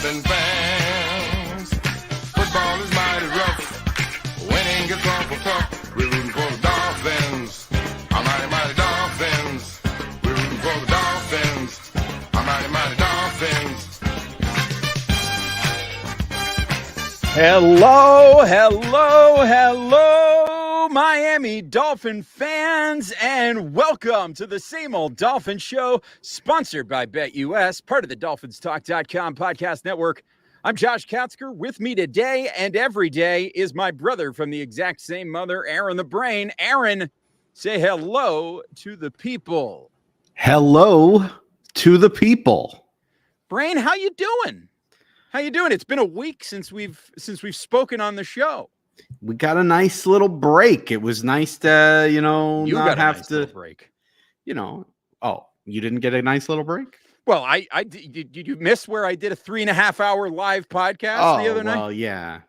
Dolphin fans. Football is mighty rough. Winning gets awful tough. We're rooting for the Dolphins. Our mighty, mighty Dolphins. We're rooting for the Dolphins. Our mighty, mighty Dolphins. Hello, hello, hello, Miami Dolphin fans, and welcome to the Same Old Dolphin Show, sponsored by BetUS, part of the DolphinsTalk.com podcast network. I'm Josh Katzker. With me today and every day is my brother from the exact same mother, Aaron the Brain. Aaron, say hello to the people. Hello to the people. Brain, how you doing? How you doing? It's been a week since we've spoken on the show. We got a nice little break. It was nice to, not got a have nice to little break. Oh, you didn't get a nice little break? Well, did you miss where I did a 3.5 hour live podcast the other night? Well, yeah.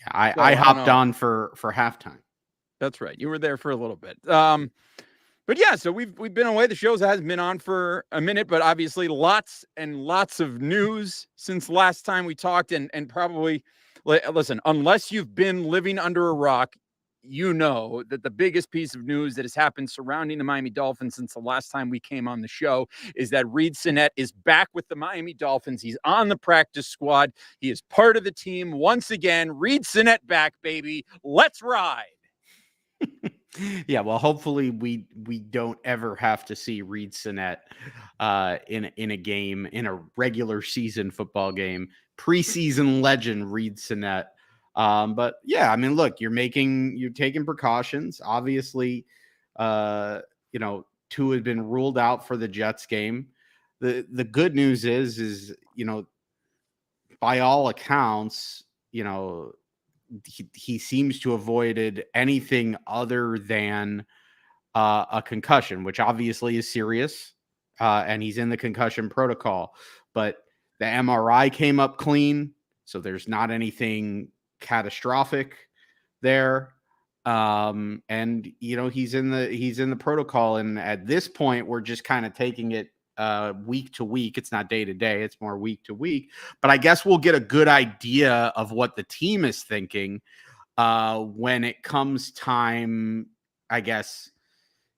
I hopped on for halftime. That's right. You were there for a little bit. But yeah, so we've been away. The show hasn't been on for a minute, but obviously lots and lots of news since last time we talked. And probably, listen, unless you've been living under a rock, you know that the biggest piece of news that has happened surrounding the Miami Dolphins since the last time we came on the show is that Reid Sinnett is back with the Miami Dolphins. He's on the practice squad. He is part of the team once again. Reid Sinnett back, baby. Let's ride. Yeah, well, hopefully we don't ever have to see Reid Sinnett in a game, in a regular season football game. Preseason legend Reid Sinnett. But yeah, I mean, look, you're taking precautions. Obviously, Tua had been ruled out for the Jets game. The good news is by all accounts, he seems to have avoided anything other than a concussion, which obviously is serious, and he's in the concussion protocol. But the MRI came up clean, so there's not anything catastrophic there. And he's in the protocol, and at this point, we're just kind of taking it week to week. It's not day to day, it's more week to week. But I guess we'll get a good idea of what the team is thinking when it comes time. I guess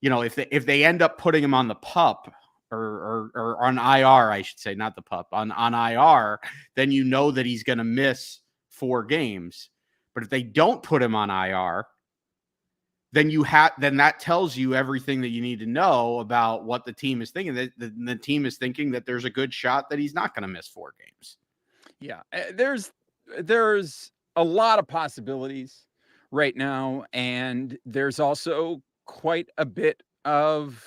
if they end up putting him on the pup or on IR, I should say, not the pup, on IR, then you know that he's going to miss 4 games. But if they don't put him on IR, then that tells you everything that you need to know about what the team is thinking. The team is thinking that there's a good shot that he's not going to miss 4 games. Yeah, there's a lot of possibilities right now, and there's also quite a bit of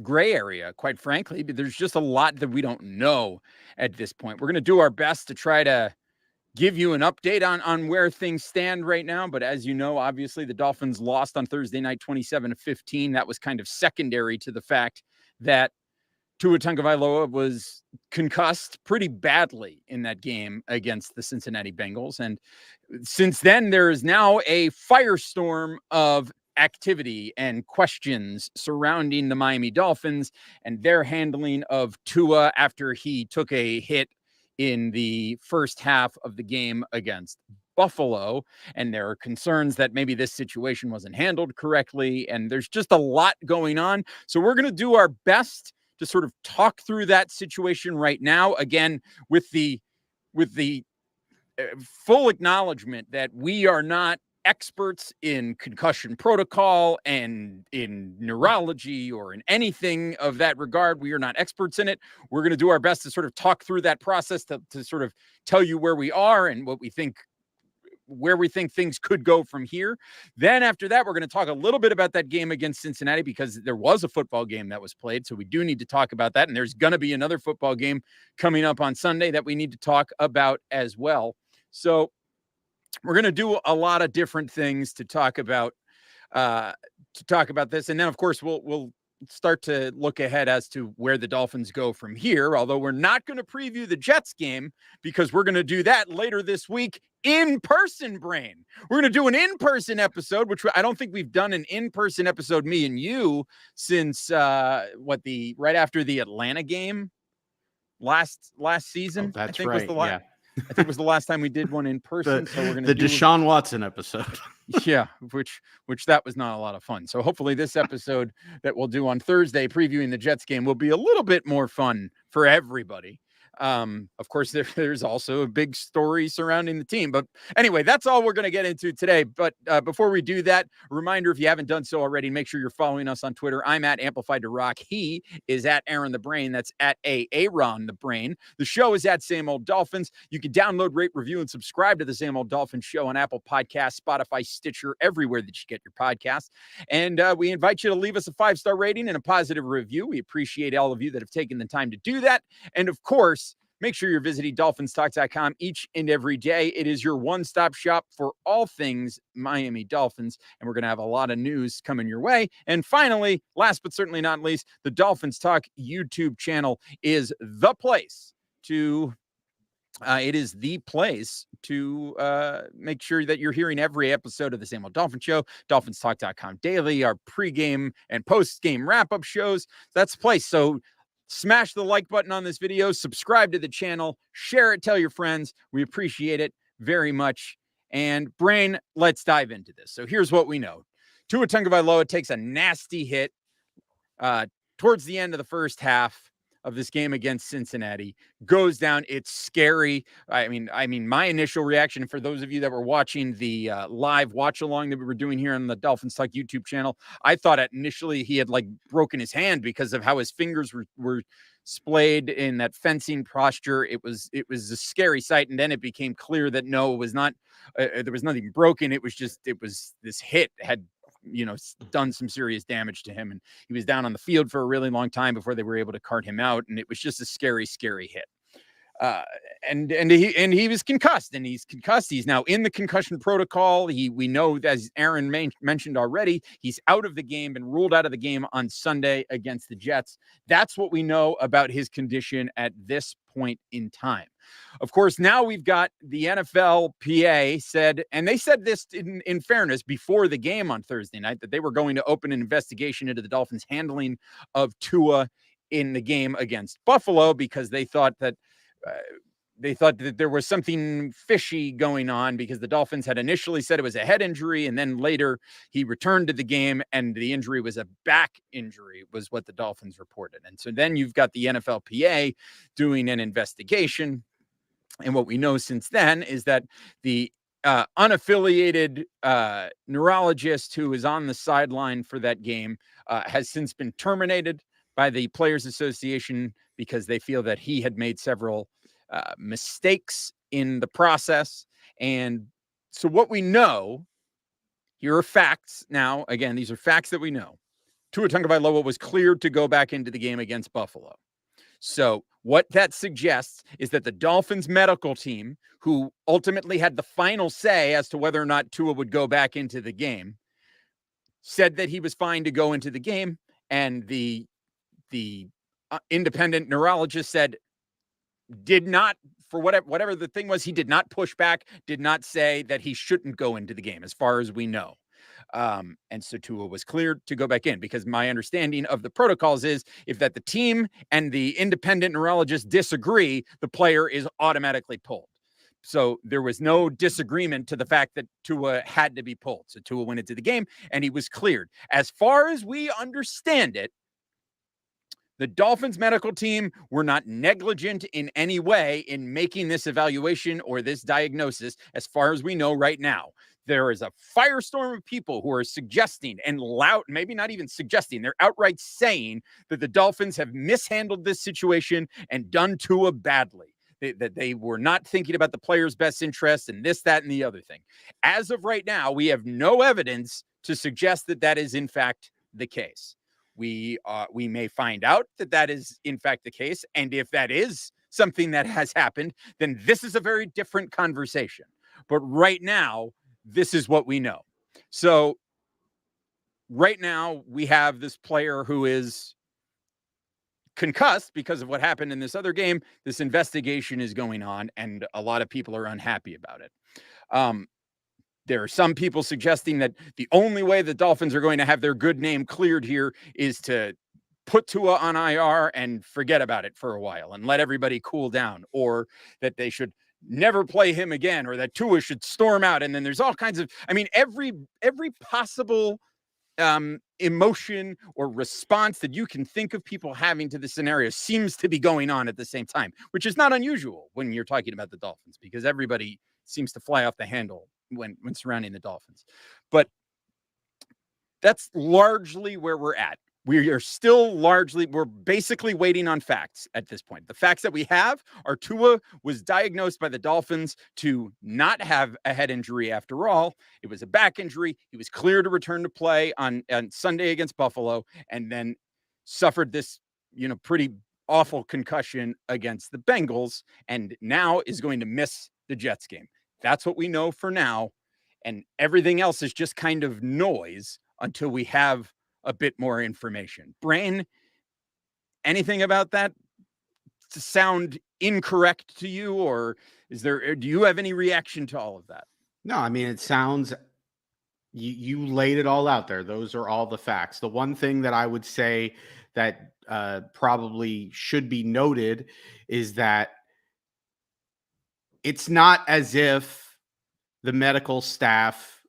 gray area, quite frankly. But there's just a lot that we don't know at this point. We're going to do our best to try to give you an update on where things stand right now. But as you know, obviously the Dolphins lost on Thursday night, 27-15. That was kind of secondary to the fact that Tua Tagovailoa was concussed pretty badly in that game against the Cincinnati Bengals. And since then, there is now a firestorm of activity and questions surrounding the Miami Dolphins and their handling of Tua after he took a hit in the first half of the game against Buffalo. And there are concerns that maybe this situation wasn't handled correctly. And there's just a lot going on. So we're going to do our best to sort of talk through that situation right now. Again, with the full acknowledgement that we are not experts in concussion protocol and in neurology or in anything of that regard. We are not experts in it. We're going to do our best to sort of talk through that process to sort of tell you where we are and where we think things could go from here. Then after that, we're going to talk a little bit about that game against Cincinnati, because there was a football game that was played. So we do need to talk about that. And there's going to be another football game coming up on Sunday that we need to talk about as well. So we're going to do a lot of different things to talk about this. And then, of course, we'll start to look ahead as to where the Dolphins go from here, although we're not going to preview the Jets game because we're going to do that later this week in person, Brain. We're going to do an in-person episode, which I don't think we've done an in-person episode, me and you, since right after the Atlanta game. last Oh, season. I that's think was right. the Yeah. I think was the last time we did one in person. So we're gonna The do Deshaun Watson episode. yeah, which that was not a lot of fun. So hopefully this episode that we'll do on Thursday previewing the Jets game will be a little bit more fun for everybody. Of course, there's also a big story surrounding the team. But anyway, that's all we're going to get into today. But before we do that, a reminder, if you haven't done so already, make sure you're following us on Twitter. I'm at Amplified to Rock. He is at Aaron the Brain. That's at Aaron the Brain. The show is at Same Old Dolphins. You can download, rate, review, and subscribe to the Same Old Dolphins Show on Apple Podcasts, Spotify, Stitcher, everywhere that you get your podcasts. And we invite you to leave us a 5-star rating and a positive review. We appreciate all of you that have taken the time to do that. And of course, make sure you're visiting dolphinstalk.com each and every day. It is your one-stop shop for all things Miami Dolphins, and we're going to have a lot of news coming your way. And finally, last but certainly not least, the Dolphins Talk YouTube channel is the place to make sure that you're hearing every episode of the Same Old Dolphin Show, dolphinstalk.com daily, our pregame and postgame wrap-up shows. That's the place. So smash the like button on this video, subscribe to the channel, share it, tell your friends. We appreciate it very much. And Brain, let's dive into this. So here's what we know. Tua Tagovailoa takes a nasty hit towards the end of the first half of this game against Cincinnati, goes down. It's scary. I mean, my initial reaction, for those of you that were watching the live watch along that we were doing here on the Dolphins Talk YouTube channel, I thought initially he had like broken his hand because of how his fingers were splayed in that fencing posture. It was a scary sight. And then it became clear that no, it was not, there was nothing broken. It was this hit had, done some serious damage to him. And he was down on the field for a really long time before they were able to cart him out. And it was just a scary, scary hit. And he was concussed, and he's concussed. He's now in the concussion protocol. We know, as Aaron mentioned already, he's out of the game and ruled out of the game on Sunday against the Jets. That's what we know about his condition at this point in time. Of course, now we've got the NFLPA said, and they said this in fairness before the game on Thursday night, that they were going to open an investigation into the Dolphins' handling of Tua in the game against Buffalo, because they thought that there was something fishy going on, because the Dolphins had initially said it was a head injury, and then later he returned to the game and the injury was a back injury, was what the Dolphins reported. And so then you've got the NFLPA doing an investigation. And what we know since then is that the unaffiliated neurologist who is on the sideline for that game has since been terminated by the Players Association, because they feel that he had made several mistakes in the process. And so what we know, here are facts now. Again, these are facts that we know. Tua Tagovailoa was cleared to go back into the game against Buffalo. So what that suggests is that the Dolphins medical team, who ultimately had the final say as to whether or not Tua would go back into the game, said that he was fine to go into the game. And the independent neurologist said, did not, for whatever the thing was, he did not push back, did not say that he shouldn't go into the game, as far as we know. And so Tua was cleared to go back in, because my understanding of the protocols is if that the team and the independent neurologist disagree, the player is automatically pulled. So there was no disagreement to the fact that Tua had to be pulled. So Tua went into the game and he was cleared. As far as we understand it, the Dolphins medical team were not negligent in any way in making this evaluation or this diagnosis, as far as we know right now. There is a firestorm of people who are suggesting, and loud, maybe not even suggesting, they're outright saying that the Dolphins have mishandled this situation and done Tua badly. That they were not thinking about the player's best interest and this, that, and the other thing. As of right now, we have no evidence to suggest that that is in fact the case. We may find out that that is in fact the case. And if that is something that has happened, then this is a very different conversation. But right now, this is what we know. So right now we have this player who is concussed because of what happened in this other game. This investigation is going on, and a lot of people are unhappy about it. There are some people suggesting that the only way the Dolphins are going to have their good name cleared here is to put Tua on IR and forget about it for a while and let everybody cool down, or that they should never play him again, or that Tua should storm out. And then there's all kinds of, I mean, every possible emotion or response that you can think of people having to the scenario seems to be going on at the same time, which is not unusual when you're talking about the Dolphins, because everybody seems to fly off the handle when surrounding the Dolphins. But that's largely where we're at. We are still we're basically waiting on facts at this point. The facts that we have are Tua was diagnosed by the Dolphins to not have a head injury after all. It was a back injury. He was clear to return to play on Sunday against Buffalo, and then suffered this, pretty awful concussion against the Bengals, and now is going to miss the Jets game. That's what we know for now. And everything else is just kind of noise until we have a bit more information. Brain, anything about that to sound incorrect to you, or do you have any reaction to all of that? No, I mean, it sounds, you laid it all out there. Those are all the facts. The one thing that I would say that probably should be noted is that it's not as if the medical staff,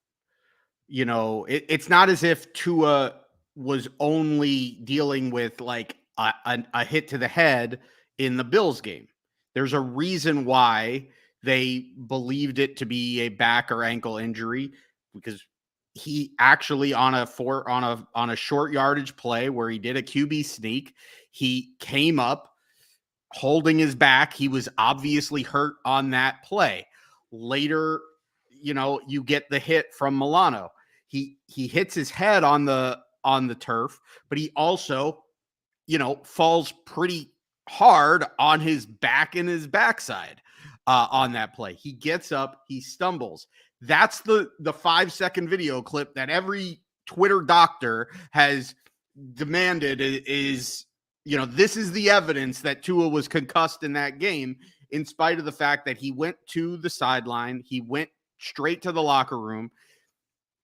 it's not as if Tua was only dealing with like a hit to the head in the Bills game. There's a reason why they believed it to be a back or ankle injury, because he actually on a short yardage play where he did a QB sneak, he came up holding his back. He was obviously hurt on that play. Later, you get the hit from Milano. He hits his head on the turf, but he also, falls pretty hard on his back and his backside on that play. He gets up, he stumbles. That's the 5-second video clip that every Twitter doctor has demanded is, this is the evidence that Tua was concussed in that game, in spite of the fact that he went to the sideline, he went straight to the locker room.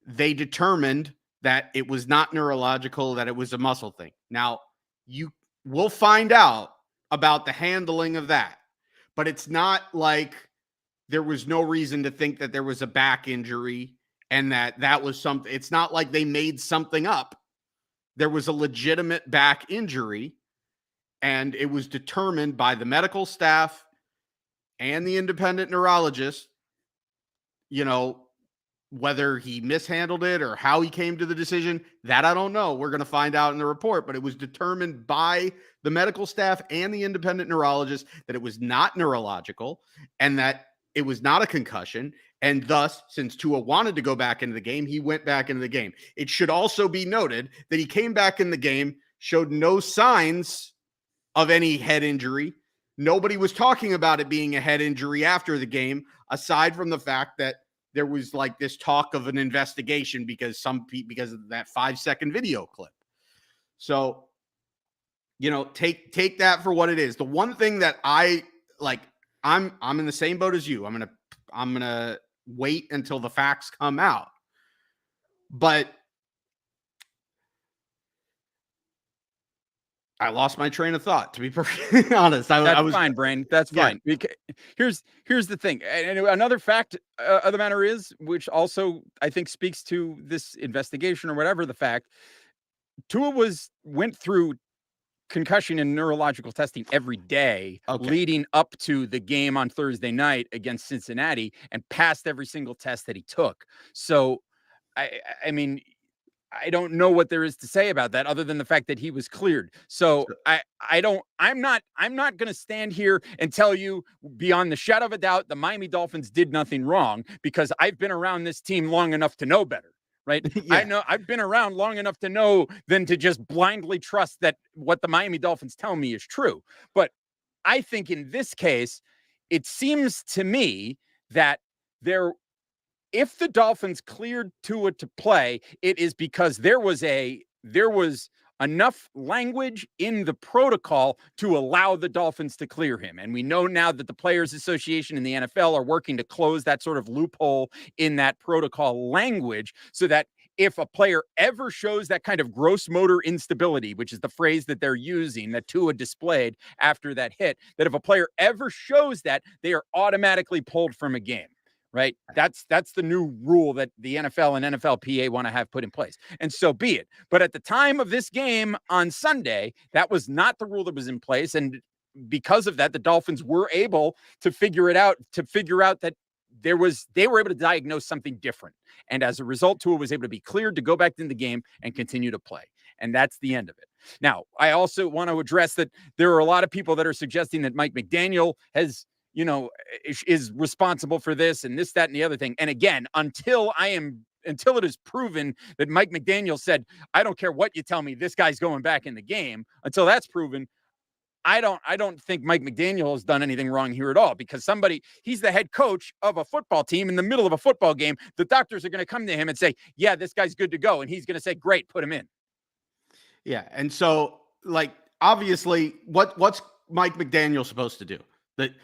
They determined that it was not neurological, that it was a muscle thing. Now, you will find out about the handling of that, but it's not like there was no reason to think that there was a back injury and that was something. It's not like they made something up. There was a legitimate back injury, and it was determined by the medical staff and the independent neurologist, whether he mishandled it or how he came to the decision, that I don't know. We're going to find out in the report, but it was determined by the medical staff and the independent neurologist that it was not neurological and that it was not a concussion. And thus, since Tua wanted to go back into the game, he went back into the game. It should also be noted that he came back in the game, showed no signs of any head injury. Nobody was talking about it being a head injury after the game, aside from the fact that there was like this talk of an investigation because of that 5-second video clip. So, take that for what it is. The one thing that I like, I'm in the same boat as you. I'm going to wait until the facts come out. But I lost my train of thought, to be perfectly honest. That's fine, Brain. That's fine. Here's the thing. And another fact of the matter is, which also I think speaks to this investigation or whatever the fact, Tua went through concussion and neurological testing every day leading up to the game on Thursday night against Cincinnati, and passed every single test that he took. So, I mean, I don't know what there is to say about that other than the fact that he was cleared. So I'm not going to stand here and tell you beyond the shadow of a doubt the Miami Dolphins did nothing wrong, because I've been around this team long enough to know better, right? Yeah. I know I've been around long enough to know than to just blindly trust that what the Miami Dolphins tell me is true. But I think in this case, it seems to me that if the Dolphins cleared Tua to play, it is because there was enough language in the protocol to allow the Dolphins to clear him. And we know now that the Players Association and the NFL are working to close that sort of loophole in that protocol language, so that if a player ever shows that kind of gross motor instability, which is the phrase that they're using, that Tua displayed after that hit, that if a player ever shows that, they are automatically pulled from a game. Right. That's the new rule that the NFL and NFLPA want to have put in place. And so be it. But at the time of this game on Sunday, that was not the rule that was in place. And because of that, the Dolphins were able to figure out that they were able to diagnose something different. And as a result, Tua was able to be cleared to go back in the game and continue to play. And that's the end of it. Now, I also want to address that there are a lot of people that are suggesting that Mike McDaniel is responsible for this and this, that, and the other thing. And again, until it is proven that Mike McDaniel said, I don't care what you tell me, this guy's going back in the game, until that's proven, I don't think Mike McDaniel has done anything wrong here at all, because he's the head coach of a football team in the middle of a football game. The doctors are going to come to him and say, yeah, this guy's good to go. And he's going to say, great, put him in. Yeah. And so, like, obviously, what's Mike McDaniel supposed to do?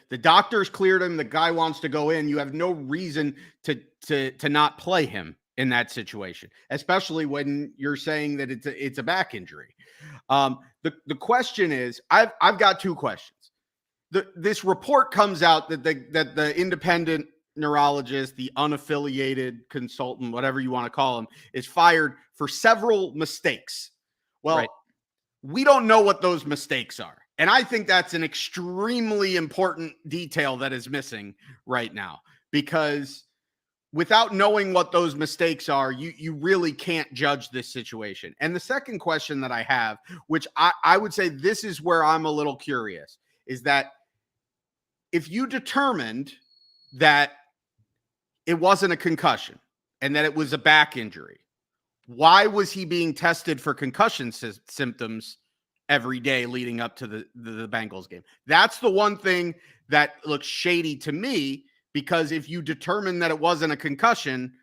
The doctors cleared him. The guy wants to go in. You have no reason to not play him in that situation, especially when you're saying that it's a back injury. The question is, I've got two questions. This report comes out that the independent neurologist, the unaffiliated consultant, whatever you want to call him, is fired for several mistakes. Well, right. We don't know what those mistakes are. And I think that's an extremely important detail that is missing right now, because without knowing what those mistakes are, you really can't judge this situation. And the second question that I have, which I would say this is where I'm a little curious, is that if you determined that it wasn't a concussion and that it was a back injury, why was he being tested for concussion symptoms every day leading up to the Bengals game? That's the one thing that looks shady to me, because if you determine that it wasn't a concussion,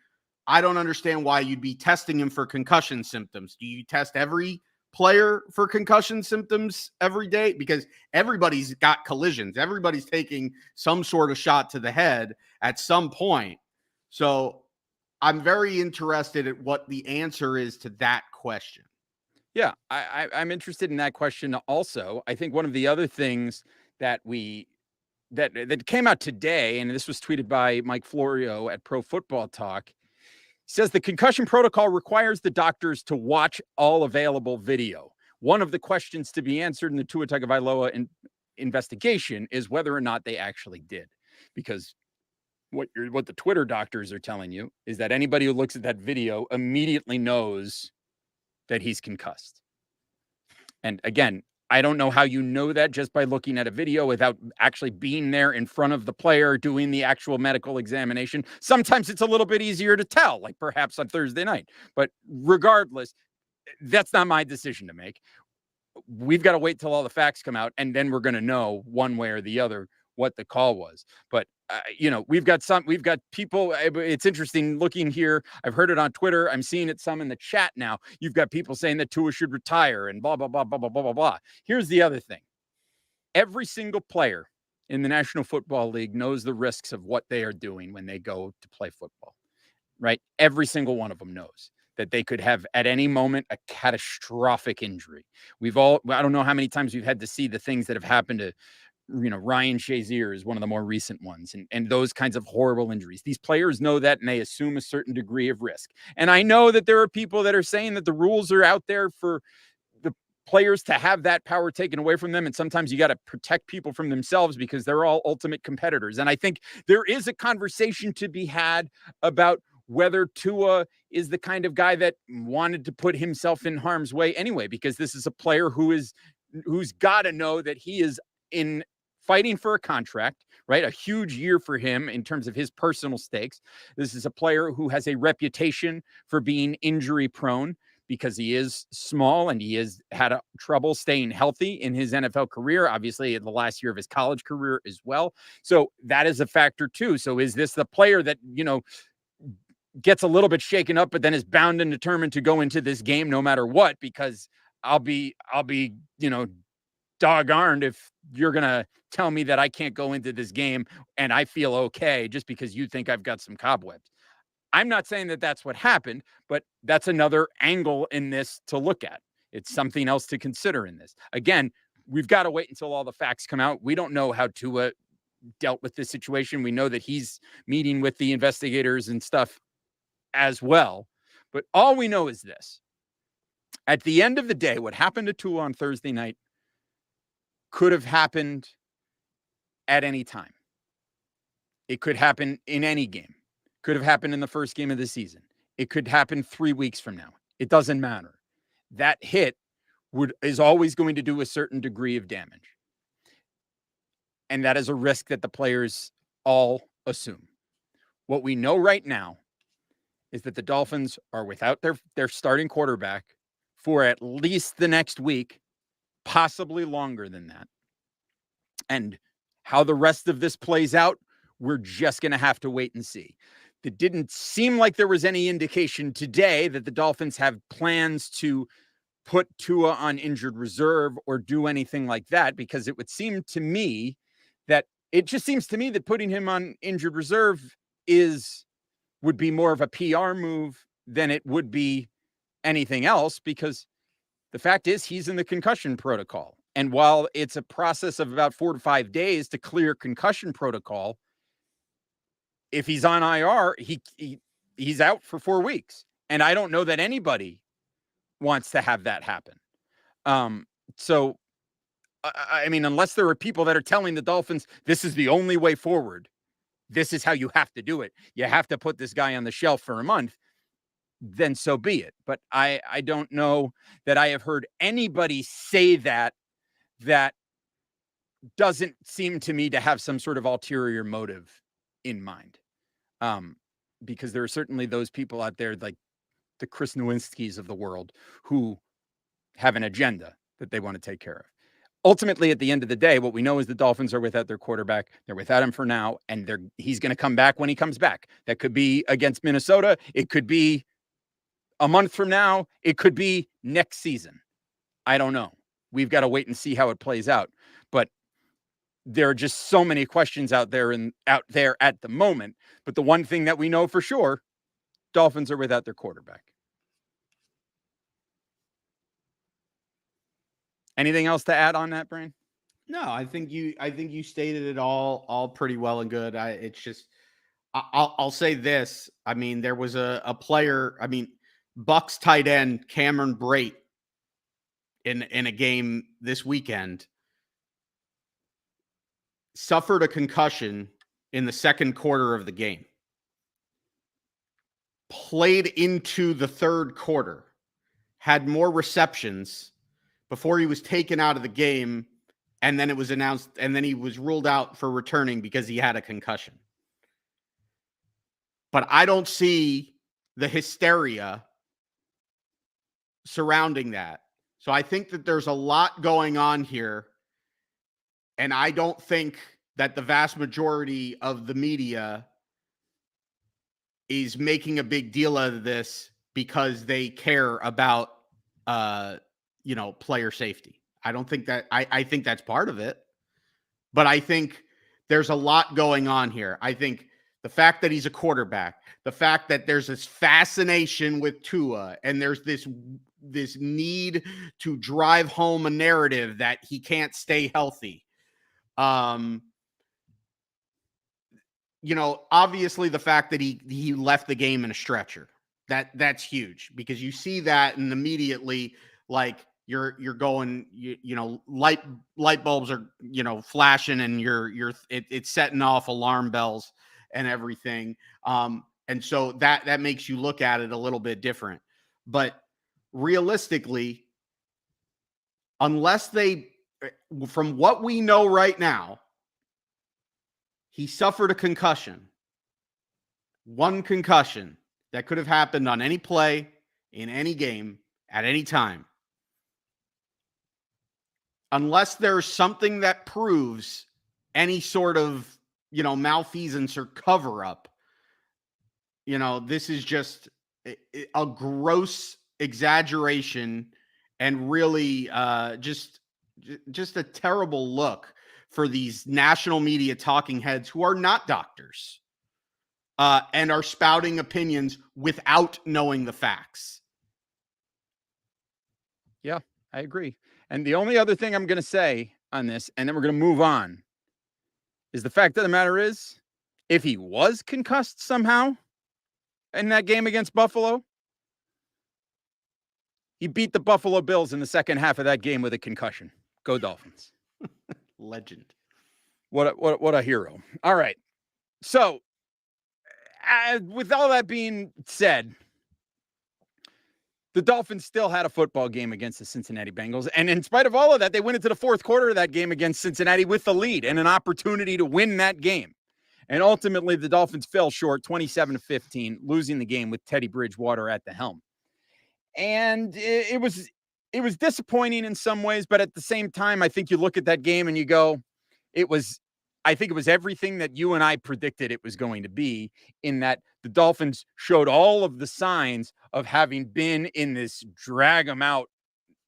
I don't understand why you'd be testing him for concussion symptoms. Do you test every player for concussion symptoms every day? Because everybody's got collisions. Everybody's taking some sort of shot to the head at some point. So I'm very interested at what the answer is to that question. Yeah, I'm interested in that question also. I think one of the other things that that came out today, and this was tweeted by Mike Florio at Pro Football Talk, says the concussion protocol requires the doctors to watch all available video. One of the questions to be answered in the Tua Tagovailoa investigation is whether or not they actually did, because what the Twitter doctors are telling you is that anybody who looks at that video immediately knows that he's concussed. And again, I don't know how you know that just by looking at a video without actually being there in front of the player doing the actual medical examination. Sometimes it's a little bit easier to tell, like perhaps on Thursday night. But regardless, that's not my decision to make. We've got to wait till all the facts come out, and then we're going to know one way or the other what the call was. But we've got people. It's interesting looking here. I've heard it on Twitter. I'm seeing it some in the chat now. You've got people saying that Tua should retire and blah, blah, blah, blah, blah, blah, blah, blah. Here's the other thing. Every single player in the National Football League knows the risks of what they are doing when they go to play football, right? Every single one of them knows that they could have at any moment a catastrophic injury. I don't know how many times we've had to see the things that have happened to, Ryan Shazier is one of the more recent ones, and those kinds of horrible injuries. These players know that, and they assume a certain degree of risk. And I know that there are people that are saying that the rules are out there for the players to have that power taken away from them. And sometimes you got to protect people from themselves because they're all ultimate competitors. And I think there is a conversation to be had about whether Tua is the kind of guy that wanted to put himself in harm's way anyway, because this is a player who's got to know that he is in fighting for a contract, right? A huge year for him in terms of his personal stakes. This is a player who has a reputation for being injury prone because he is small and he has had trouble staying healthy in his NFL career, obviously in the last year of his college career as well. So that is a factor too. So is this the player that, gets a little bit shaken up, but then is bound and determined to go into this game no matter what, because I'll be, doggone if you're going to tell me that I can't go into this game and I feel okay just because you think I've got some cobwebs. I'm not saying that that's what happened, but that's another angle in this to look at. It's something else to consider in this. Again, we've got to wait until all the facts come out. We don't know how Tua dealt with this situation. We know that he's meeting with the investigators and stuff as well. But all we know is this. At the end of the day, what happened to Tua on Thursday night could have happened at any time. It could happen in any game. Could have happened in the first game of the season. It could happen 3 weeks from now. It doesn't matter. That hit is always going to do a certain degree of damage. And that is a risk that the players all assume. What we know right now is that the Dolphins are without their starting quarterback for at least the next week, possibly longer than that. And how the rest of this plays out, we're just going to have to wait and see. It didn't seem like there was any indication today that the Dolphins have plans to put Tua on injured reserve or do anything like that, because it would seem to me that putting him on injured reserve would be more of a PR move than it would be anything else, because the fact is he's in the concussion protocol. And while it's a process of about 4 to 5 days to clear concussion protocol, if he's on IR, he's out for 4 weeks. And I don't know that anybody wants to have that happen. So, I mean, unless there are people that are telling the Dolphins, this is the only way forward, this is how you have to do it, you have to put this guy on the shelf for a month, then so be it. But I don't know that I have heard anybody say that doesn't seem to me to have some sort of ulterior motive in mind. Because there are certainly those people out there like the Chris Nowinskis of the world who have an agenda that they want to take care of. Ultimately, at the end of the day, what we know is the Dolphins are without their quarterback. They're without him for now, and he's going to come back when he comes back. That could be against Minnesota. It could be a month from now. It could be next season. I don't know. We've got to wait and see how it plays out. But there are just so many questions out there at the moment. But the one thing that we know for sure, Dolphins are without their quarterback. Anything else to add on that, Brian? No, I think you stated it all pretty well and good. I'll say this. I mean, there was a player, Bucks tight end Cameron Brate in a game this weekend suffered a concussion in the second quarter of the game. Played into the third quarter, had more receptions before he was taken out of the game, and then it was announced, and then he was ruled out for returning because he had a concussion. But I don't see the hysteria surrounding that. So I think that there's a lot going on here, and I don't think that the vast majority of the media is making a big deal out of this because they care about player safety. I don't think that I think that's part of it, but I think there's a lot going on here. I think the fact that he's a quarterback, the fact that there's this fascination with Tua, and there's this need to drive home a narrative that he can't stay healthy. Obviously the fact that he left the game in a stretcher, that's huge, because you see that and immediately, like, you're going, light bulbs are, flashing, and it's setting off alarm bells and everything. And so that makes you look at it a little bit different. But realistically, from what we know right now, he suffered a concussion. One concussion that could have happened on any play, in any game, at any time. Unless there's something that proves any sort of, malfeasance or cover up, this is just a gross exaggeration, and really just a terrible look for these national media talking heads who are not doctors. and are spouting opinions without knowing the facts. Yeah, I agree. And the only other thing I'm going to say on this, and then we're going to move on, is the fact of the matter is, if he was concussed somehow in that game against Buffalo, he beat the Buffalo Bills in the second half of that game with a concussion. Go Dolphins. Legend. What a hero. All right. So, with all that being said, the Dolphins still had a football game against the Cincinnati Bengals. And in spite of all of that, they went into the fourth quarter of that game against Cincinnati with the lead and an opportunity to win that game. And ultimately, the Dolphins fell short 27-15, losing the game with Teddy Bridgewater at the helm. And it was disappointing in some ways, but at the same time, I think you look at that game and you go, I think it was everything that you and I predicted it was going to be, in that the Dolphins showed all of the signs of having been in this drag them out,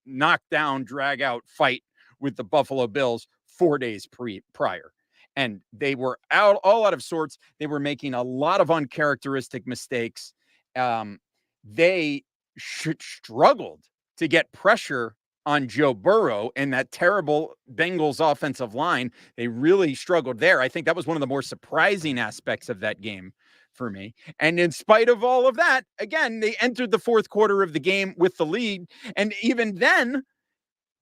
knock down, drag out fight with the Buffalo Bills 4 days prior. And they were all out of sorts. They were making a lot of uncharacteristic mistakes. They struggled to get pressure on Joe Burrow and that terrible Bengals offensive line. They really struggled there. I think that was one of the more surprising aspects of that game for me. And in spite of all of that, again, they entered the fourth quarter of the game with the lead. And even then,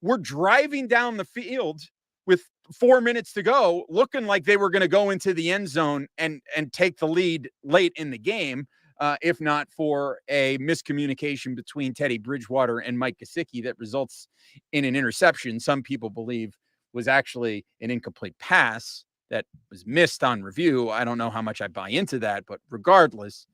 we're driving down the field with 4 minutes to go, looking like they were going to go into the end zone and take the lead late in the game. If not for a miscommunication between Teddy Bridgewater and Mike Gesicki that results in an interception some people believe was actually an incomplete pass that was missed on review. I don't know how much I buy into that, but regardless,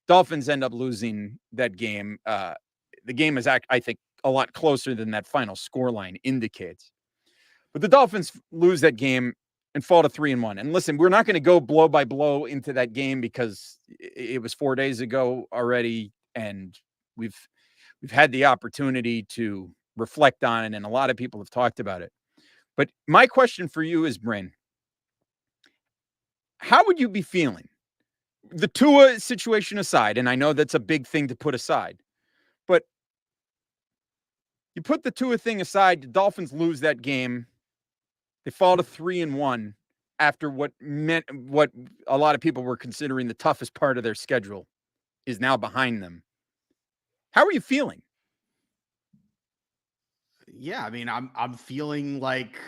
Dolphins end up losing that game. The game is, I think, a lot closer than that final scoreline indicates. But the Dolphins lose that game and fall to 3-1. And listen, we're not going to go blow by blow into that game because it was 4 days ago already, and we've had the opportunity to reflect on it, and a lot of people have talked about it. But my question for you is, Bryn, how would you be feeling? The Tua situation aside, and I know that's a big thing to put aside, but you put the Tua thing aside, the Dolphins lose that game. They fall to 3-1 after what a lot of people were considering the toughest part of their schedule is now behind them. How are you feeling? Yeah, I mean, I'm feeling like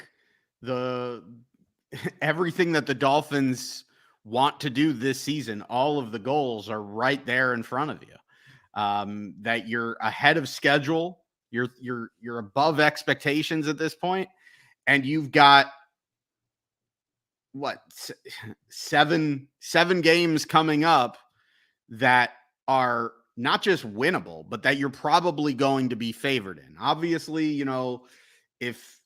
everything that the Dolphins want to do this season, all of the goals are right there in front of you. That you're ahead of schedule, you're above expectations at this point. And you've got seven games coming up that are not just winnable, but that you're probably going to be favored in. Obviously, you know, if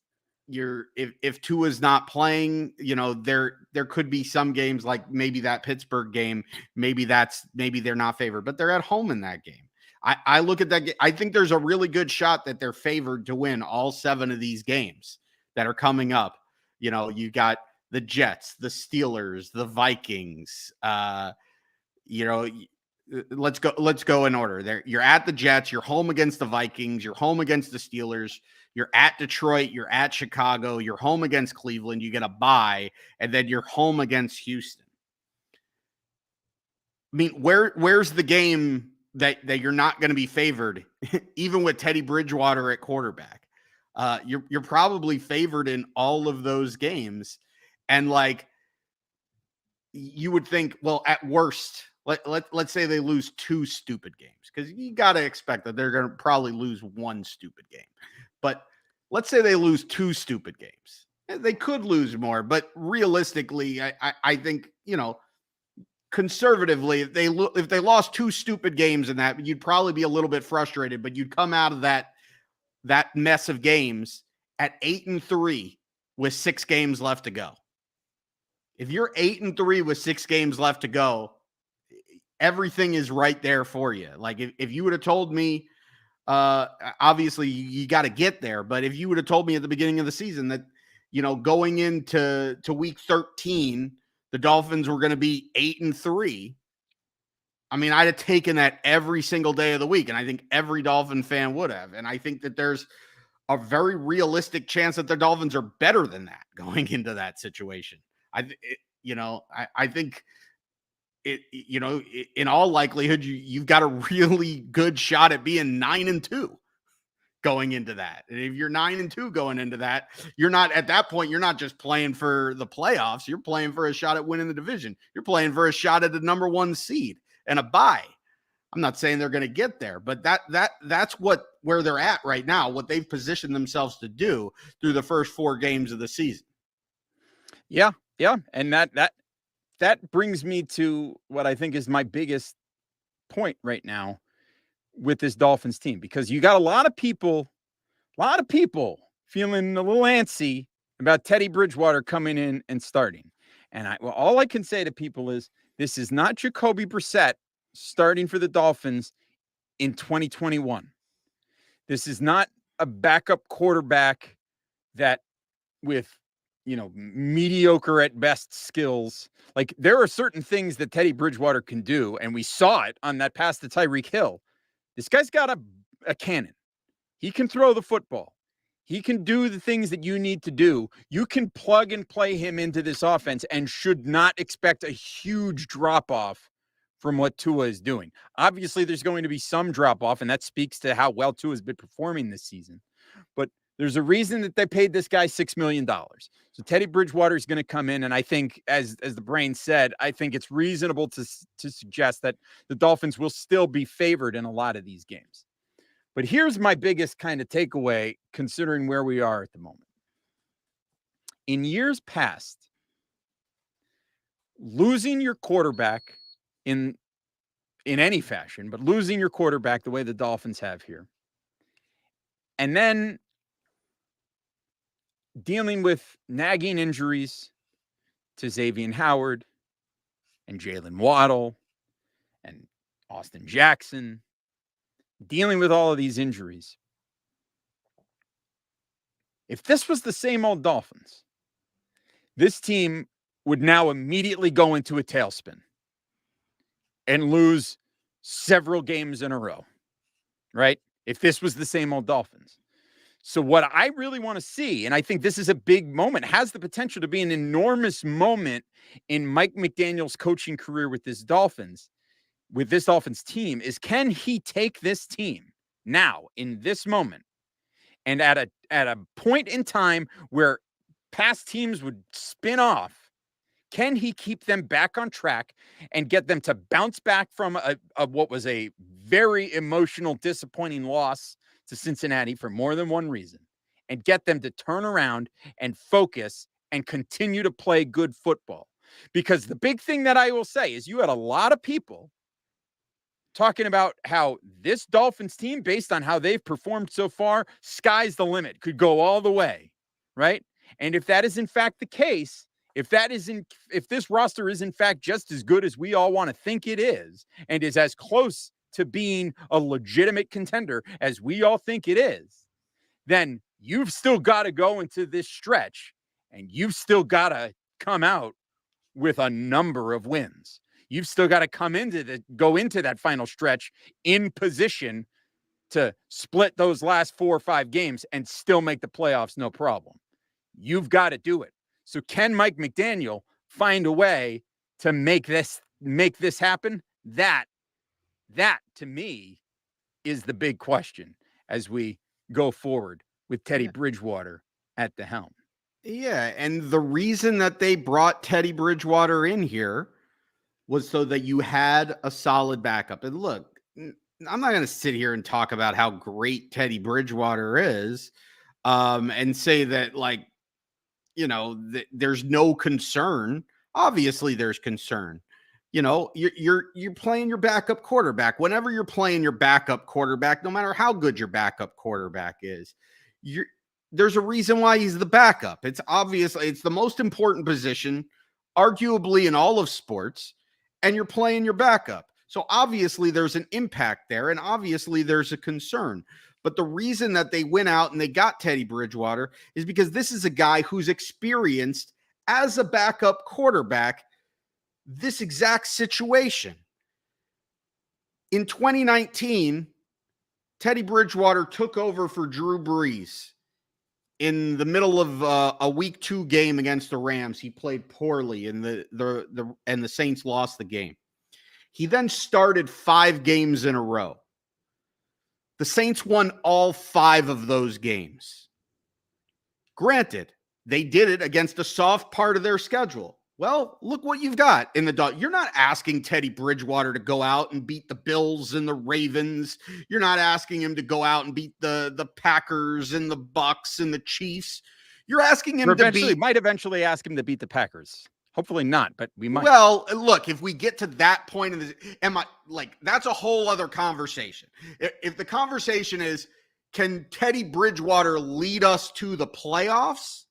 Tua's not playing, you know, there could be some games like maybe that Pittsburgh game, maybe they're not favored, but they're at home in that game. I look at that game. I think there's a really good shot that they're favored to win all 7 of these games that are coming up. You know, you got the Jets, the Steelers, the Vikings. You know, let's go in order. There, you're at the Jets, you're home against the Vikings, you're home against the Steelers, you're at Detroit, you're at Chicago, you're home against Cleveland, you get a bye, and then you're home against Houston. I mean, where's the game that you're not going to be favored, even with Teddy Bridgewater at quarterback? You're probably favored in all of those games. And like, you would think, well, at worst, let's say they lose 2 stupid games, because you got to expect that they're going to probably lose 1 stupid game. But let's say they lose 2 stupid games. They could lose more, but realistically, I think, you know, conservatively, if they lost 2 stupid games in that, you'd probably be a little bit frustrated, but you'd come out of that mess of games at 8-3 with 6 games left to go. If you're 8-3 with 6 games left to go, everything is right there for you. Like if you would have told me, obviously you got to get there, but if you would have told me at the beginning of the season that, you know, going into week 13, the Dolphins were going to be 8-3, I mean, I'd have taken that every single day of the week, and I think every Dolphin fan would have. And I think that there's a very realistic chance that the Dolphins are better than that going into that situation. I think in all likelihood, you've got a really good shot at being 9-2 going into that. And if you're 9-2 going into that, you're not at that point, you're not just playing for the playoffs. You're playing for a shot at winning the division. You're playing for a shot at the number 1 seed and a bye. I'm not saying they're going to get there, but that's where they're at right now, what they've positioned themselves to do through the first 4 games of the season. Yeah. And that brings me to what I think is my biggest point right now with this Dolphins team, because you got a lot of people feeling a little antsy about Teddy Bridgewater coming in and starting. And all I can say to people is this is not Jacoby Brissett starting for the Dolphins in 2021. This is not a backup quarterback that with, mediocre at best skills. Like, there are certain things that Teddy Bridgewater can do, and we saw it on that pass to Tyreek Hill. This guy's got a cannon. He can throw the football. He can do the things that you need to do. You can plug and play him into this offense and should not expect a huge drop-off from what Tua is doing. Obviously, there's going to be some drop-off, and that speaks to how well Tua has been performing this season. But there's a reason that they paid this guy $6 million. So Teddy Bridgewater is going to come in, and I think, as the brain said, I think it's reasonable to suggest that the Dolphins will still be favored in a lot of these games. But here's my biggest kind of takeaway, considering where we are at the moment. In years past, losing your quarterback in any fashion, but losing your quarterback the way the Dolphins have here, and then dealing with nagging injuries to Xavier Howard and Jalen Waddle and Austin Jackson, dealing with all of these injuries. If this was the same old Dolphins, this team would now immediately go into a tailspin and lose several games in a row, right? If this was the same old Dolphins. So what I really want to see, and I think this is a big moment, has the potential to be an enormous moment in Mike McDaniel's coaching career with this Dolphins team, is can he take this team now in this moment and at a point in time where past teams would spin off, can he keep them back on track and get them to bounce back from what was a very emotional, disappointing loss to Cincinnati for more than one reason, and get them to turn around and focus and continue to play good football? Because the big thing that I will say is you had a lot of people talking about how this Dolphins team, based on how they've performed so far, sky's the limit, could go all the way, right? And if that is in fact the case, if this roster is in fact just as good as we all want to think it is, and is as close to being a legitimate contender as we all think it is, then you've still got to go into this stretch and you've still got to come out with a number of wins. You've still got to go into that final stretch in position to split those last 4 or 5 games and still make the playoffs, no problem. You've got to do it. So can Mike McDaniel find a way to make this happen? That to me is the big question as we go forward with Teddy Bridgewater at the helm. Yeah, and the reason that they brought Teddy Bridgewater in here was so that you had a solid backup. And look, I'm not going to sit here and talk about how great Teddy Bridgewater is, and say that, like, there's no concern. Obviously there's concern. You're playing your backup quarterback. Whenever you're playing your backup quarterback, no matter how good your backup quarterback is, there's a reason why he's the backup. It's obviously, it's the most important position, arguably, in all of sports, and you're playing your backup. So obviously there's an impact there, and obviously there's a concern. But the reason that they went out and they got Teddy Bridgewater is because this is a guy who's experienced as a backup quarterback this exact situation. In 2019, Teddy Bridgewater took over for Drew Brees in the middle of a week 2 game against the Rams. He played poorly, and the Saints lost the game. He then started 5 games in a row. The Saints won all 5 of those games. Granted, they did it against a soft part of their schedule. Well, look what you've got in the You're not asking Teddy Bridgewater to go out and beat the Bills and the Ravens. You're not asking him to go out and beat the Packers and the Bucks and the Chiefs. You're asking him might eventually ask him to beat the Packers. Hopefully not, but we might. Well, look, if we get to that point of that's a whole other conversation. If the conversation is, can Teddy Bridgewater lead us to the playoffs?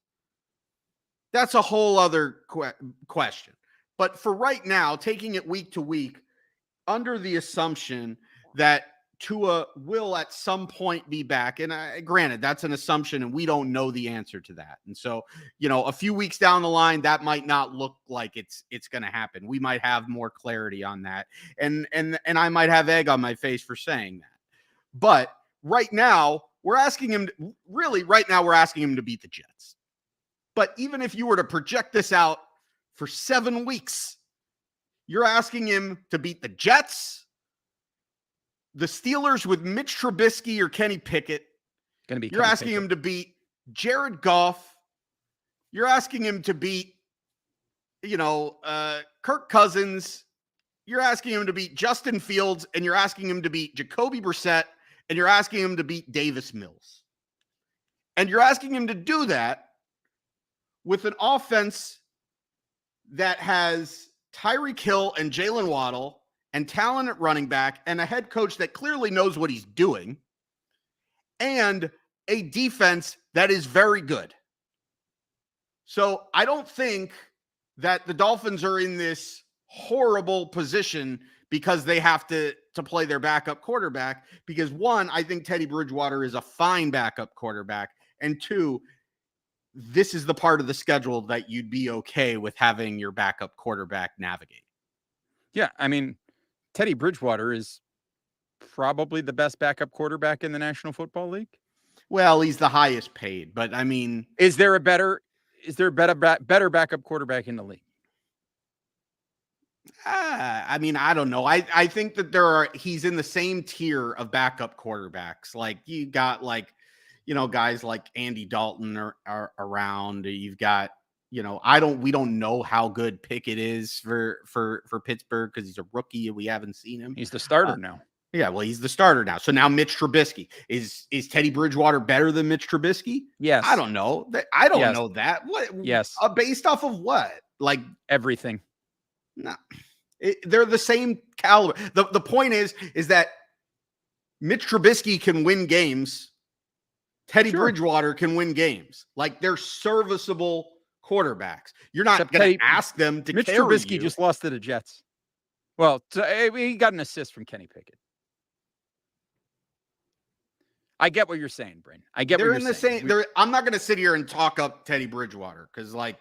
That's a whole other question. But for right now, taking it week to week, under the assumption that Tua will at some point be back, and granted, that's an assumption, and we don't know the answer to that. And so, a few weeks down the line, that might not look like it's going to happen. We might have more clarity on that, and I might have egg on my face for saying that. But right now, we're asking him to beat the Jets. But even if you were to project this out for 7 weeks, you're asking him to beat the Jets, the Steelers with Mitch Trubisky or Kenny Pickett. You're asking him to beat Jared Goff. You're asking him to beat, Kirk Cousins. You're asking him to beat Justin Fields, and you're asking him to beat Jacoby Brissett, and you're asking him to beat Davis Mills. And you're asking him to do that with an offense that has Tyreek Hill and Jalen Waddle and talent at running back and a head coach that clearly knows what he's doing and a defense that is very good. So I don't think that the Dolphins are in this horrible position because they have to play their backup quarterback, because 1, I think Teddy Bridgewater is a fine backup quarterback, and 2, this is the part of the schedule that you'd be okay with having your backup quarterback navigate. Yeah, I mean, Teddy Bridgewater is probably the best backup quarterback in the National Football League. Well, he's the highest paid, but I mean, is there a better backup quarterback in the league? I mean, I don't know. I think that he's in the same tier of backup quarterbacks. Like, you got guys like Andy Dalton are around. You've got, we don't know how good Pickett is for Pittsburgh because he's a rookie and we haven't seen him. He's the starter now. Yeah, well, he's the starter now. So now Mitch Trubisky. Is Teddy Bridgewater better than Mitch Trubisky? Yes. I don't know. I don't know that. What? Yes. Based off of what? Like everything. No. They're the same caliber. The point is that Mitch Trubisky can win games. Teddy Bridgewater can win games. Like, they're serviceable quarterbacks. You're not going to ask them to Mitch carry Trubisky you. just lost to the Jets. Well, he got an assist from Kenny Pickett. I get what you're saying, Bryn. I get they're what you're saying. I'm not going to sit here and talk up Teddy Bridgewater because, like,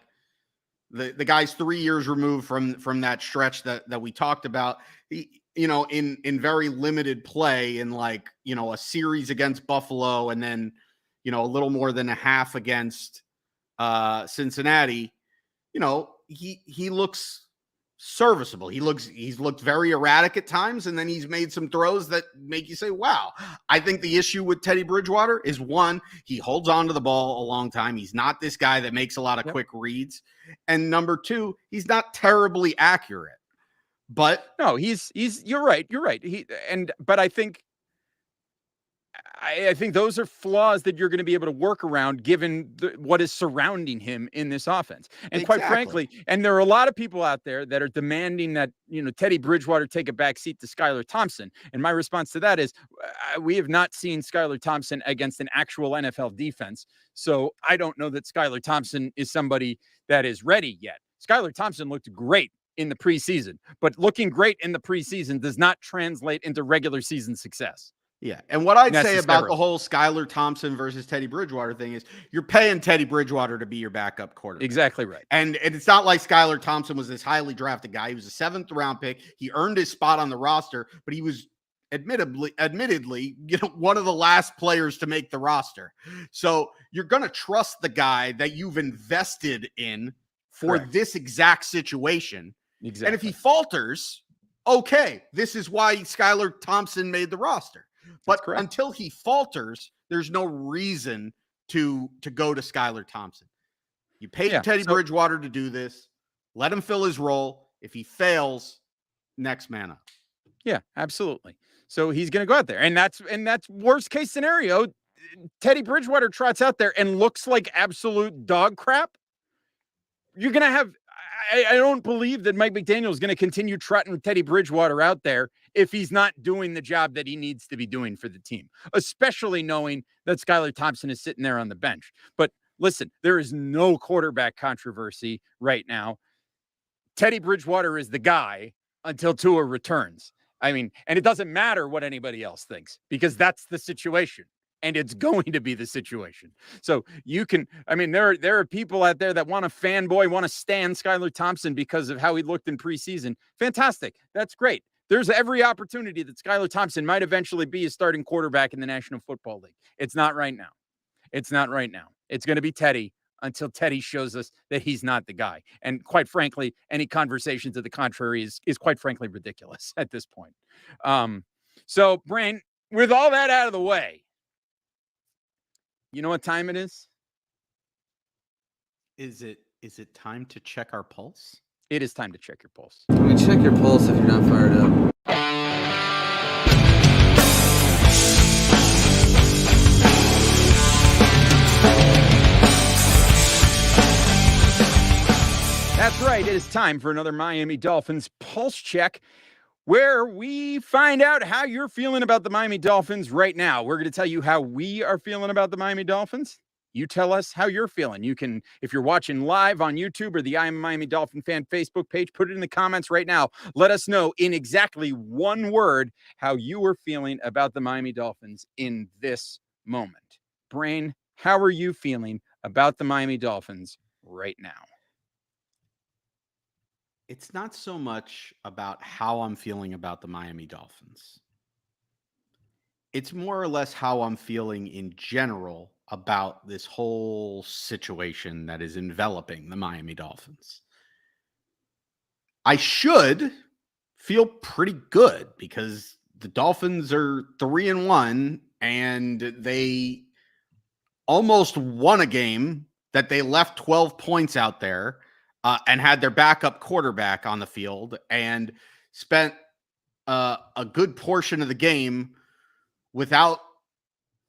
the guy's 3 years removed from that stretch that we talked about. He, in very limited play in a series against Buffalo and then, a little more than a half against Cincinnati. He looks serviceable. He's looked very erratic at times, and then he's made some throws that make you say, wow. I think the issue with Teddy Bridgewater is, 1, he holds on to the ball a long time. He's not this guy that makes a lot of quick reads. And number 2, he's not terribly accurate. But no, you're right. But I think those are flaws that you're going to be able to work around given what is surrounding him in this offense. And quite frankly, and there are a lot of people out there that are demanding that, Teddy Bridgewater take a back seat to Skylar Thompson. And my response to that is we have not seen Skylar Thompson against an actual NFL defense. So I don't know that Skylar Thompson is somebody that is ready yet. Skylar Thompson looked great in the preseason, but looking great in the preseason does not translate into regular season success. Yeah. And what I'd say about the whole Skylar Thompson versus Teddy Bridgewater thing is you're paying Teddy Bridgewater to be your backup quarterback. Exactly right. And it's not like Skylar Thompson was this highly drafted guy. He was a 7th round pick. He earned his spot on the roster, but he was admittedly, one of the last players to make the roster. So you're going to trust the guy that you've invested in for Correct. this exact situation. Exactly. And if he falters, okay, this is why Skylar Thompson made the roster. But until he falters, there's no reason to go to Skylar Thompson. You paid Teddy Bridgewater to do this. Let him fill his role. If he fails, next man up. Yeah, absolutely. So he's going to go out there, and that's worst case scenario. Teddy Bridgewater trots out there and looks like absolute dog crap. You're going to have. I don't believe that Mike McDaniel is going to continue trotting Teddy Bridgewater out there if he's not doing the job that he needs to be doing for the team, especially knowing that Skylar Thompson is sitting there on the bench. But listen, there is no quarterback controversy right now. Teddy Bridgewater is the guy until Tua returns. I mean, and it doesn't matter what anybody else thinks because that's the situation. And it's going to be the situation. So you can, I mean, there are people out there that want to fanboy, want to stand Skylar Thompson because of how he looked in preseason. Fantastic. That's great. There's every opportunity that Skylar Thompson might eventually be a starting quarterback in the National Football League. It's not right now. It's not right now. It's going to be Teddy until Teddy shows us that he's not the guy. And quite frankly, any conversation to the contrary is quite frankly ridiculous at this point. So, Brain, with all that out of the way, you know what time it is? Is it time to check our pulse? It is time to check your pulse. Can we check your pulse if you're not fired up? That's right. It is time for another Miami Dolphins pulse check, where we find out how you're feeling about the Miami Dolphins right now. We're going to tell you how we are feeling about the Miami Dolphins. You tell us how you're feeling. You can, if you're watching live on YouTube or the I Am a Miami Dolphin Fan Facebook page, put it in the comments right now. Let us know in exactly one word how you are feeling about the Miami Dolphins in this moment. Brain, how are you feeling about the Miami Dolphins right now? It's not so much about how I'm feeling about the Miami Dolphins. It's more or less how I'm feeling in general about this whole situation that is enveloping the Miami Dolphins. I should feel pretty good because the Dolphins are 3-1 and they almost won a game that they left 12 points out there. And had their backup quarterback on the field and spent a good portion of the game without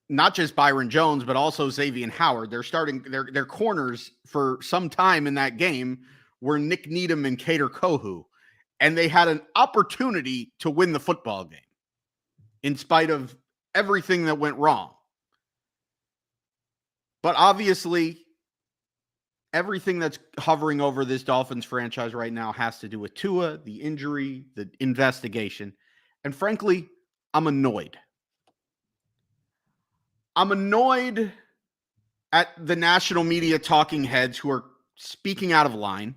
not just Byron Jones, but also Xavier Howard. They're starting their corners for some time in that game were Nick Needham and Kader Kohu. And they had an opportunity to win the football game in spite of everything that went wrong. But obviously, everything that's hovering over this Dolphins franchise right now has to do with Tua, the injury, the investigation. And frankly, I'm annoyed. I'm annoyed at the national media talking heads who are speaking out of line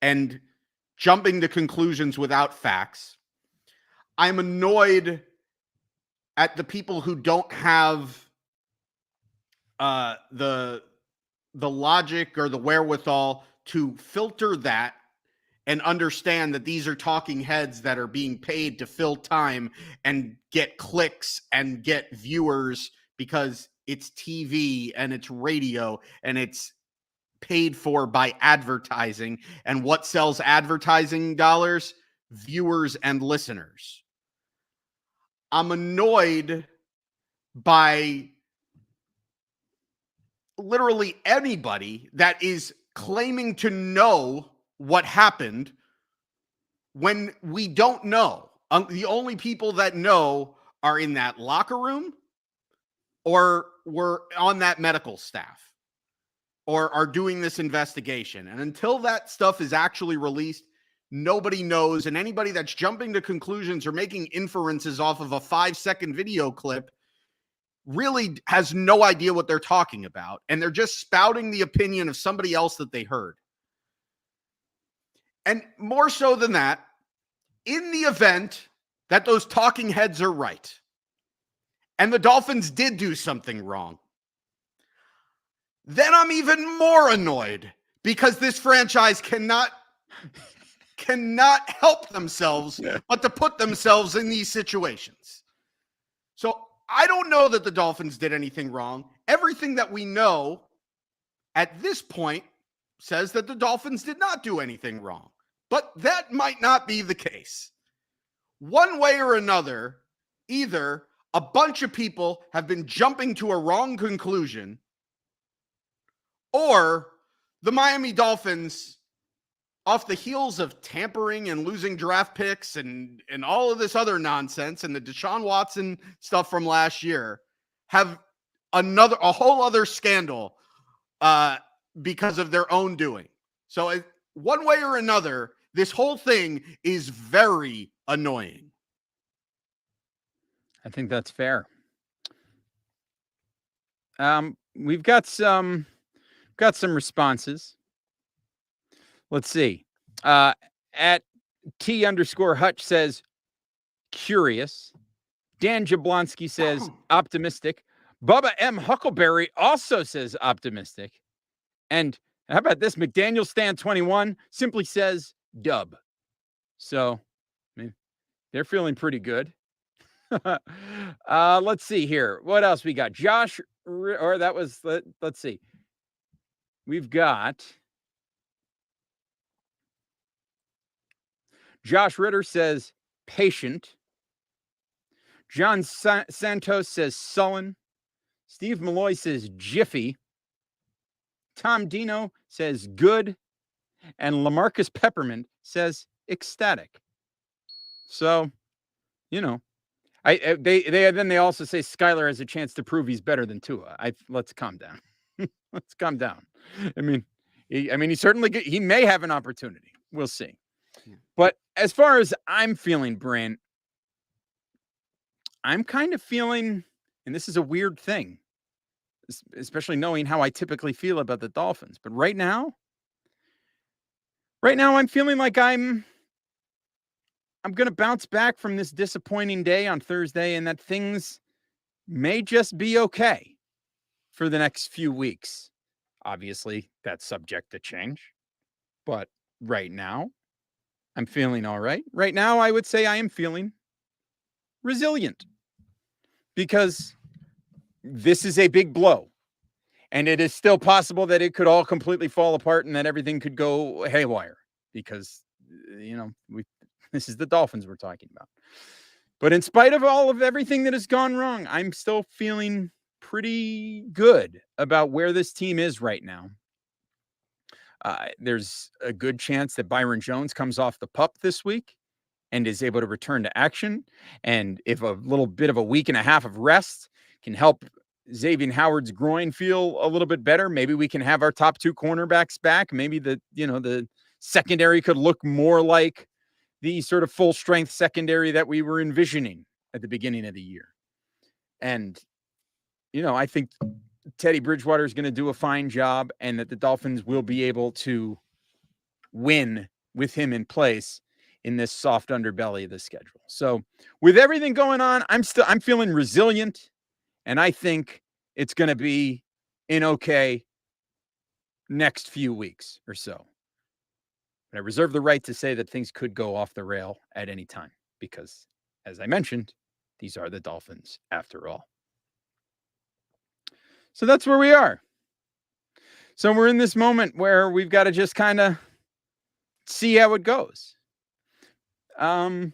and jumping to conclusions without facts. I'm annoyed at the people who don't have the logic or the wherewithal to filter that and understand that these are talking heads that are being paid to fill time and get clicks and get viewers because it's TV and it's radio and it's paid for by advertising. And what sells advertising dollars? Viewers and listeners. I'm annoyed by literally anybody that is claiming to know what happened when we don't know. The only people that know are in that locker room or were on that medical staff or are doing this investigation. And until that stuff is actually released, nobody knows. And anybody that's jumping to conclusions or making inferences off of a 5-second video clip really has no idea what they're talking about. And they're just spouting the opinion of somebody else that they heard. And more so than that, in the event that those talking heads are right, and the Dolphins did do something wrong, then I'm even more annoyed because this franchise cannot help themselves but to put themselves in these situations. So I don't know that the Dolphins did anything wrong. Everything that we know at this point says that the Dolphins did not do anything wrong, but that might not be the case. One way or another, either a bunch of people have been jumping to a wrong conclusion, or the Miami Dolphins, off the heels of tampering and losing draft picks and all of this other nonsense and the Deshaun Watson stuff from last year, have a whole other scandal because of their own doing. So one way or another, this whole thing is very annoying. I think that's fair. We've got some responses. Let's see. At T_Hutch says curious. Dan Jablonski says optimistic. Bubba M. Huckleberry also says optimistic. And how about this? McDaniel Stan 21 simply says dub. So, I mean, they're feeling pretty good. Let's see here. What else we got? Josh, or that was, let's see. We've got Josh Ritter says patient. John Santos says sullen. Steve Malloy says jiffy. Tom Dino says good. And Lamarcus Peppermint says ecstatic. So, you know, they also say Skylar has a chance to prove he's better than Tua. Let's calm down. Let's calm down. I mean, he may have an opportunity. We'll see. But as far as I'm feeling, Brant, I'm kind of feeling, and this is a weird thing, especially knowing how I typically feel about the Dolphins. But right now I'm feeling like I'm going to bounce back from this disappointing day on Thursday, and that things may just be okay for the next few weeks. Obviously, that's subject to change. But right now, I'm feeling all right. Right now, I would say I am feeling resilient because this is a big blow. And it is still possible that it could all completely fall apart and that everything could go haywire because, this is the Dolphins we're talking about. But in spite of all of everything that has gone wrong, I'm still feeling pretty good about where this team is right now. There's a good chance that Byron Jones comes off the PUP this week and is able to return to action. And if a little bit of a week and a half of rest can help Xavier Howard's groin feel a little bit better, maybe we can have our top two cornerbacks back. Maybe the secondary could look more like the sort of full strength secondary that we were envisioning at the beginning of the year. And, I think Teddy Bridgewater is going to do a fine job and that the Dolphins will be able to win with him in place in this soft underbelly of the schedule. So with everything going on, I'm feeling resilient, and I think it's going to be an okay next few weeks or so. But I reserve the right to say that things could go off the rail at any time because, as I mentioned, these are the Dolphins after all. So that's where we are. So we're in this moment where we've got to just kind of see how it goes. We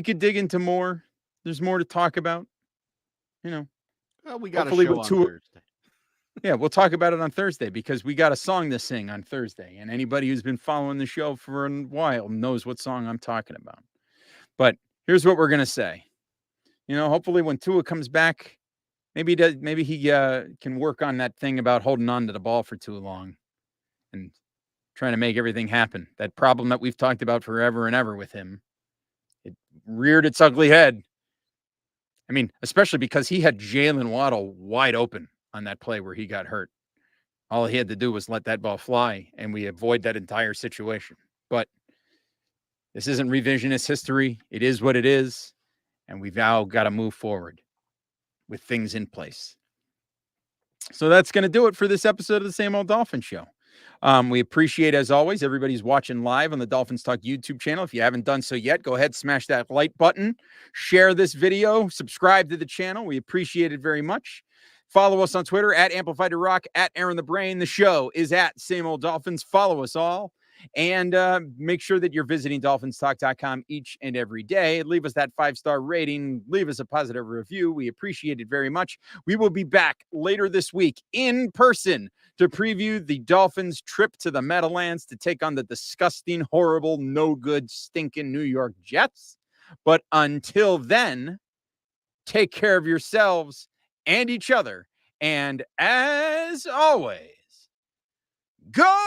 could dig into more. There's more to talk about. Well, we got a show on Thursday. Yeah, we'll talk about it on Thursday because we got a song to sing on Thursday. And anybody who's been following the show for a while knows what song I'm talking about. But here's what we're going to say. Hopefully when Tua comes back, maybe he can work on that thing about holding on to the ball for too long and trying to make everything happen. That problem that we've talked about forever and ever with him, it reared its ugly head. Especially because he had Jalen Waddle wide open on that play where he got hurt. All he had to do was let that ball fly, and we avoid that entire situation. But This isn't revisionist history. It is what it is. And we've now got to move forward with things in place. So that's going to do it for this episode of the Same Old Dolphin Show. We appreciate, as always, everybody's watching live on the Dolphins Talk YouTube channel. If you haven't done so yet, go ahead, smash that like button, share this video, subscribe to the channel. We appreciate it very much. Follow us on Twitter at Amplified to Rock, at Aaron the Brain. The show is at Same Old Dolphins. Follow us all. And make sure that you're visiting dolphinstalk.com each and every day. Leave us that 5-star rating. Leave us a positive review. We appreciate it very much. We will be back later this week in person to preview the Dolphins' trip to the Meadowlands to take on the disgusting, horrible, no good, stinking New York Jets. But until then, take care of yourselves and each other. And as always, go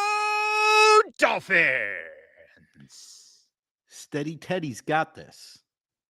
Dolphins! Steady Teddy's got this.